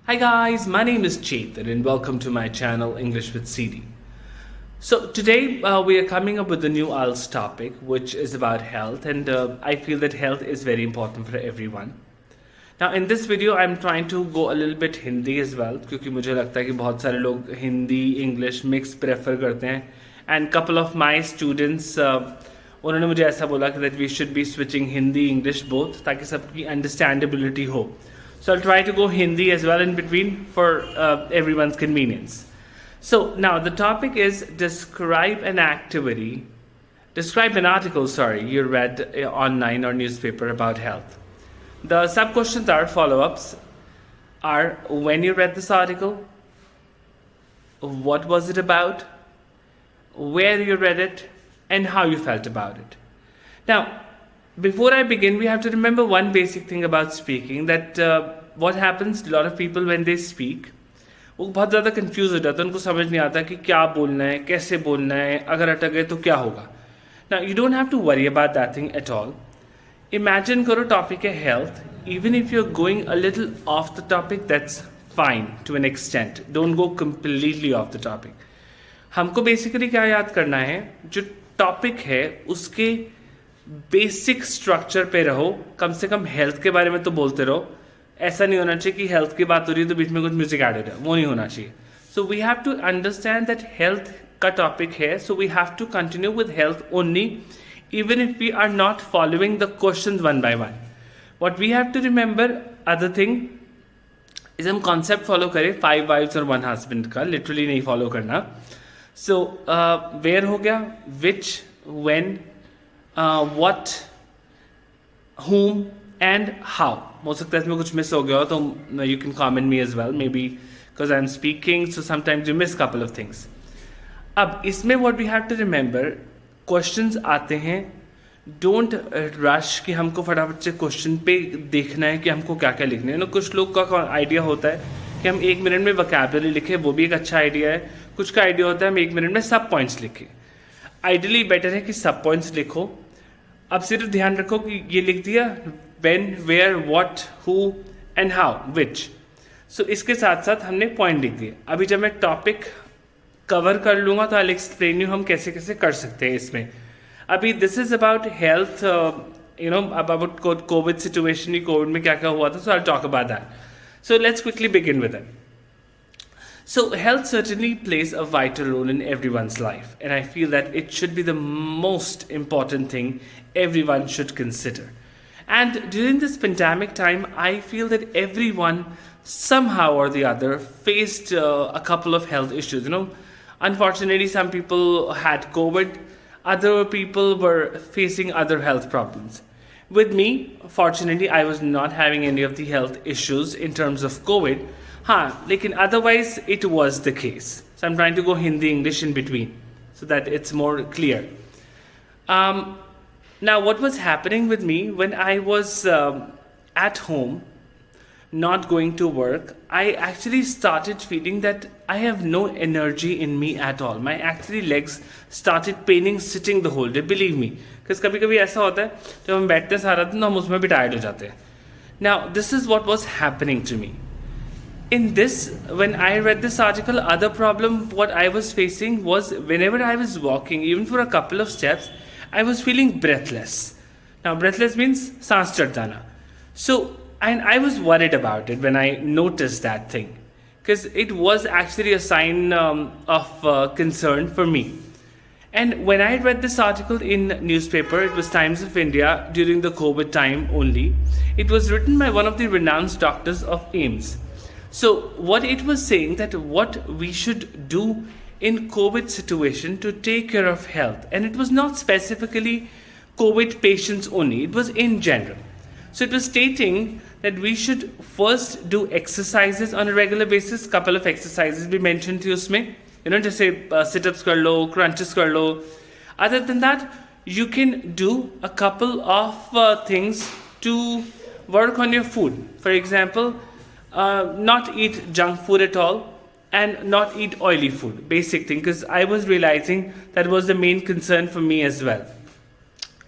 Hi guys, my name is Chetan and welcome to my channel English with CD. So today we are coming up with a new Ielts topic which is about health, and I feel that health is very important for everyone. Now in this video I'm trying to go a little bit Hindi as well, क्योंकि मुझे लगता है कि बहुत सारे लोग Hindi English mix prefer करते हैं, and couple of my students उन्होंने मुझे ऐसा बोला कि that we should be switching Hindi English both ताकि सबकी understandability हो. So I'll try to go Hindi as well in between for everyone's convenience. So now the topic is describe an article, you read online or newspaper about health. The sub questions are follow-ups are when you read this article, what was it about, where you read it, and how you felt about it. Now, before I begin, we have to remember one basic thing about speaking, that what happens, a lot of people when they speak, वो बहुत ज़्यादा confuse हो जाता है, उनको समझ नहीं आता कि क्या बोलना है, कैसे बोलना है, अगर अटक गए तो क्या होगा. Now, you don't have to worry about that thing at all. Imagine करो टॉपिक है health. Even if you're going a little off the topic, that's fine to an extent. Don't go completely off the topic. हमको basically क्या याद करना है, जो topic है उसके बेसिक स्ट्रक्चर पे रहो, कम से कम हेल्थ के बारे में तो बोलते रहो. ऐसा नहीं होना चाहिए कि हेल्थ की बात हो रही है तो बीच में कुछ म्यूजिक एडेड है, वो नहीं होना चाहिए. So we have to understand that health का टॉपिक है, so we have to continue with health only, even if we are not following the questions one by one. What we have to remember other thing is हम concept follow करें 5 wives और 1 husband का, literally नहीं follow करना. So where हो गया, विच, when, what, whom and how. हो सकता है इसमें कुछ मिस हो गया हो तो you can comment me as well, maybe because I'm speaking so sometimes you miss couple of things. अब इसमें what we have to remember, questions आते हैं, don't rush कि हमको फटाफट से क्वेश्चन पे देखना है कि हमको क्या क्या लिखना है. कुछ लोग का आइडिया होता है कि हम 1 मिनट में वोकैबुलरी लिखें, वो भी एक अच्छा आइडिया है. कुछ का आइडिया होता है हम 1 मिनट में सब पॉइंट्स लिखें. आइडियली बेटर है कि सब पॉइंट्स लिखो. अब सिर्फ ध्यान रखो कि ये लिख दिया when, where, what, who and how, which. So इसके साथ साथ हमने पॉइंट लिख दिए. अभी जब मैं टॉपिक कवर कर लूँगा तो I'll explain you हम कैसे कैसे कर सकते हैं इसमें. अभी this is about health, about COVID situation, Covid में क्या क्या हुआ था, so I'll talk about that. So let's quickly begin with it. So health certainly plays a vital role in everyone's life, and I feel that it should be the most important thing everyone should consider. And during this pandemic time, I feel that everyone somehow or the other faced a couple of health issues. Unfortunately, some people had COVID, other people were facing other health problems. With me, fortunately, I was not having any of the health issues in terms of COVID. Lekin otherwise it was the case. So I'm trying to go Hindi English in between so that it's more clear. Now what was happening with me when I was at home, not going to work, I actually started feeling that I have no energy in me at all. My actually legs started paining sitting the whole day, believe me. Because कभी कभी ऐसा होता है जब हम बैठते हैं सारा दिन तो हम उसमें भी टायर्ड हो जाते हैं. Now this is what was happening to me. In this, when I read this article, other problem what I was facing was whenever I was walking, even for a couple of steps, I was feeling breathless. Now breathless means सांस चढ़ जाना. So, and I was worried about it when I noticed that thing, because it was actually a sign of concern for me. And when I read this article in newspaper, it was Times of India during the COVID time only. It was written by one of the renowned doctors of Ielts. So what it was saying that what we should do in COVID situation to take care of health, and it was not specifically COVID patients only, it was in general. So it was stating that we should first do exercises on a regular basis. Couple of exercises we mentioned to usme, जैसे sit-ups कर लो, crunches कर लो. Other than that, you can do a couple of things to work on your food. For example, not eat junk food at all and not eat oily food, basic thing, because I was realizing that was the main concern for me as well.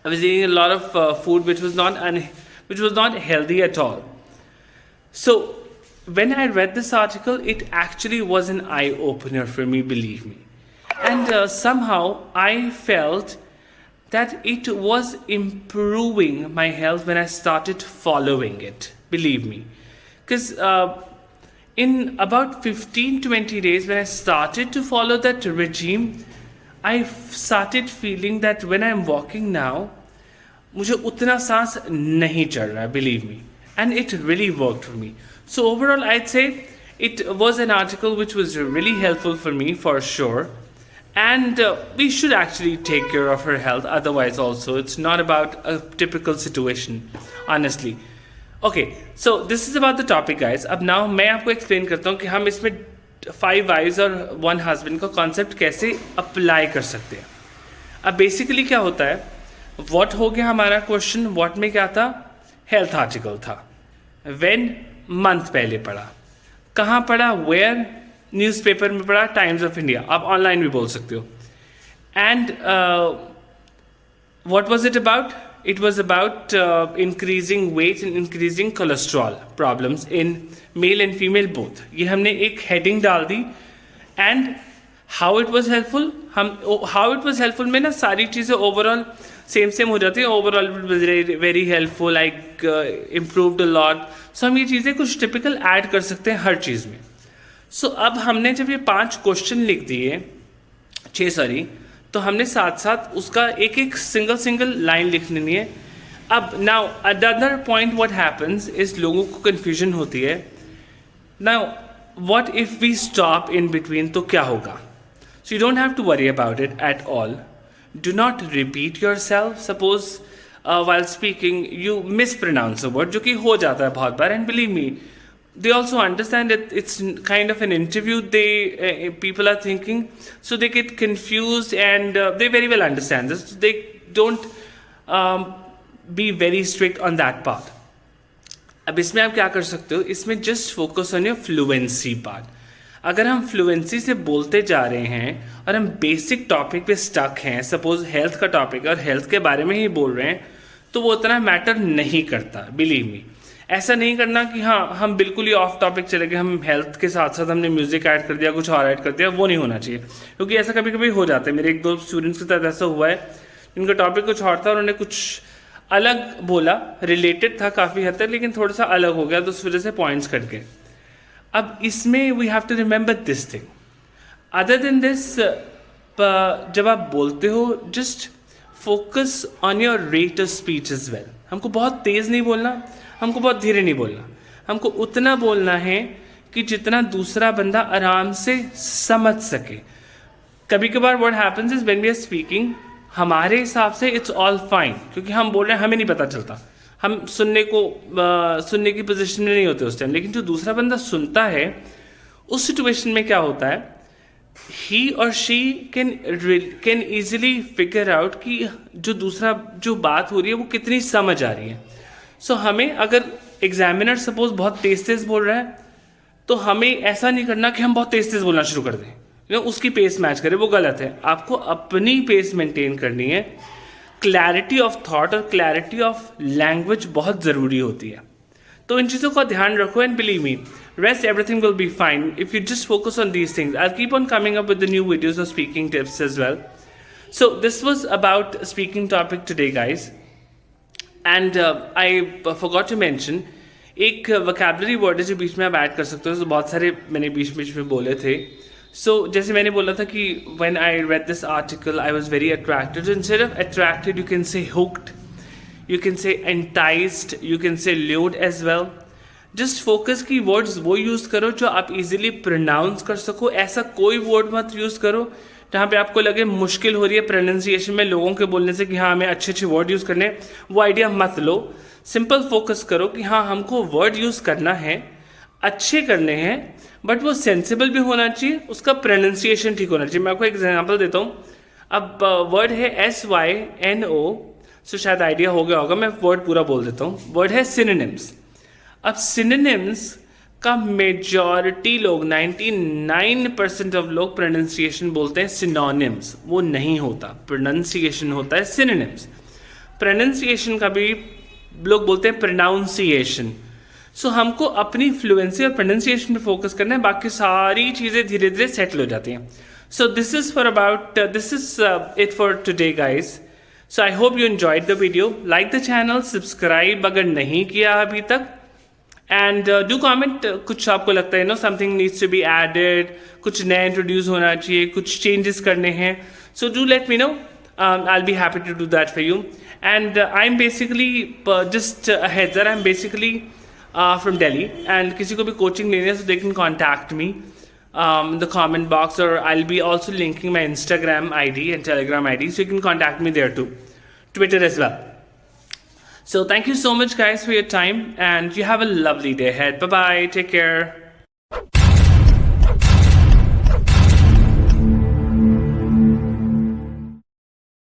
I was eating a lot of food which was not healthy at all. So when I read this article, it actually was an eye opener for me, believe me. And somehow I felt that it was improving my health when I started following it, believe me. Because in about 15-20 days, when I started to follow that regime, I started feeling that when I'm walking now, मुझे उतना सांस नहीं चढ़ रहा, believe me. And it really worked for me. So overall, I'd say it was an article which was really helpful for me, for sure. And we should actually take care of her health, otherwise also it's not about a typical situation, honestly. Okay, so this is about the topic, guys. अब now मैं आपको explain करता हूँ कि हम इसमें 5 wives और 1 husband का concept कैसे apply कर सकते हैं. अब basically क्या होता है, what हो गया हमारा question, what में क्या था, health article था, when month पहले पढ़ा, कहाँ पढ़ा, where, न्यूज़पेपर में पढ़ा, टाइम्स ऑफ इंडिया, आप ऑनलाइन भी बोल सकते हो. And what was it about? It was about increasing weight and increasing cholesterol problems in male and female both. ये हमने एक हेडिंग डाल दी. And how it was helpful, how it was helpful में ना सारी चीज़ें ओवरऑल सेम हो जाती है. Overall very helpful, like improved a lot. So हम ये चीज़ें कुछ टिपिकल ऐड कर सकते हैं हर चीज़ में. सो अब हमने जब ये 5 क्वेश्चन लिख दिए, 6 सॉरी, तो हमने साथ साथ उसका एक सिंगल लाइन लिखनी है. अब now other point what happens is, लोगों को कन्फ्यूजन होती है. Now what if we stop in between, तो क्या होगा? So you don't have to worry about it at all. Do not repeat yourself. Suppose while speaking you mispronounce a word, जो कि हो जाता है बहुत बार. And believe me, they also understand that it's kind of an interview. People are thinking, so they get confused, and they very well understand this. They don't be very strict on that part. अब इसमें आप क्या कर सकते हो, इसमें just focus on your fluency part. अगर हम फ्लुएंसी से बोलते जा रहे हैं और हम बेसिक टॉपिक पे स्टक हैं, सपोज हेल्थ का टॉपिक और हेल्थ के बारे में ही बोल रहे हैं, तो वो उतना मैटर नहीं करता, बिलीव मी. ऐसा नहीं करना कि हाँ हम बिल्कुल ही ऑफ टॉपिक चले गए, हम हेल्थ के साथ साथ हमने म्यूजिक ऐड कर दिया, कुछ और ऐड कर दिया. वो नहीं होना चाहिए, क्योंकि ऐसा कभी कभी हो जाता है. मेरे 1-2 स्टूडेंट्स के साथ ऐसा हुआ है, जिनका टॉपिक कुछ और था, उन्होंने कुछ अलग बोला, रिलेटेड था काफ़ी हद तक, लेकिन थोड़ा सा अलग हो गया, तो उस वजह से पॉइंट्स कट गए. अब इसमें we have to remember this thing. Other than this, जब आप बोलते हो, just focus on your rate of speech is well. हमको बहुत तेज़ नहीं बोलना, हमको बहुत धीरे नहीं बोलना, हमको उतना बोलना है कि जितना दूसरा बंदा आराम से समझ सके. कभी कभार what happens is when we are speaking, हमारे हिसाब से इट्स ऑल फाइन, क्योंकि हम बोल रहे हैं, हमें नहीं पता चलता, हम सुनने की पोजीशन में नहीं होते उस टाइम. लेकिन जो दूसरा बंदा सुनता है, उस सिचुएशन में क्या होता है, ही और she can easily figure out कि जो बात हो रही है वो कितनी समझ आ रही है. सो हमें अगर एग्जामिनर सपोज बहुत तेज बोल रहा है, तो हमें ऐसा नहीं करना कि हम बहुत तेज बोलना शुरू कर दें, उसकी पेस मैच करें, वो गलत है. आपको अपनी पेस मेंटेन करनी है. क्लैरिटी ऑफ थॉट और क्लैरिटी ऑफ लैंग्वेज बहुत ज़रूरी होती है. तो इन चीज़ों का ध्यान रखो. And believe me, rest everything will be fine if you just focus on these things. I'll keep on coming up with the new videos of speaking tips as well. So this was about speaking topic today, guys. And I forgot to mention, एक vocabulary word है जो बीच में आप add कर सकते हो. तो बहुत सारे मैंने बीच में बोले थे. So जैसे मैंने बोला था कि when I read this article I was very attracted. So instead of attracted, you can say hooked, you can say enticed, you can say lured as well. Just focus की वर्ड्स वो use करो जो आप easily pronounce कर सको. ऐसा कोई word मत यूज़ करो जहाँ पे आपको लगे मुश्किल हो रही है प्रोनाउंसिएशन में लोगों के बोलने से कि हाँ हमें अच्छे वर्ड यूज़ करने. वो आइडिया मत लो. सिंपल फोकस करो कि हाँ हमको वर्ड यूज़ करना है, अच्छे करने हैं, बट वो सेंसिबल भी होना चाहिए, उसका प्रोनाउंसिएशन ठीक होना चाहिए. मैं आपको एक एग्जाम्पल देता हूँ. अब वर्ड है SYNO. सो शायद आइडिया हो गया होगा, मैं वर्ड पूरा बोल देता हूँ. वर्ड है सिनोनिम्स. अब सिनोनिम्स का मेजॉरिटी लोग 99% ऑफ लोग प्रोनाउंसिएशन बोलते हैं सिनोनिम्स. वो नहीं होता, प्रोनाउंसिएशन होता है सिनोनिम्स. प्रोनाउंसिएशन का भी लोग बोलते हैं प्रोनाउंसिएशन. सो हमको अपनी फ्लुएंसी और प्रोनाउंसिएशन पे फोकस करना है, बाकी सारी चीज़ें धीरे धीरे सेटल हो जाती हैं. So this is it for today guys. So I hope you enjoyed the video. Like the channel, subscribe अगर नहीं किया अभी तक, एंड डू कॉमेंट. कुछ आपको लगता है something needs to be added, कुछ नया इंट्रोड्यूस होना चाहिए, कुछ चेंजेस करने हैं. So do let me know. I'll be happy to do that for you. And I'm basically just a heads up. I'm basically from Delhi, and किसी को भी coaching लेने है so they can contact me in the comment box, or I'll be also linking my Instagram ID and Telegram ID, so you can contact me there too. Twitter as well. So thank you so much guys for your time, and you have a lovely day ahead. Bye bye. Take care.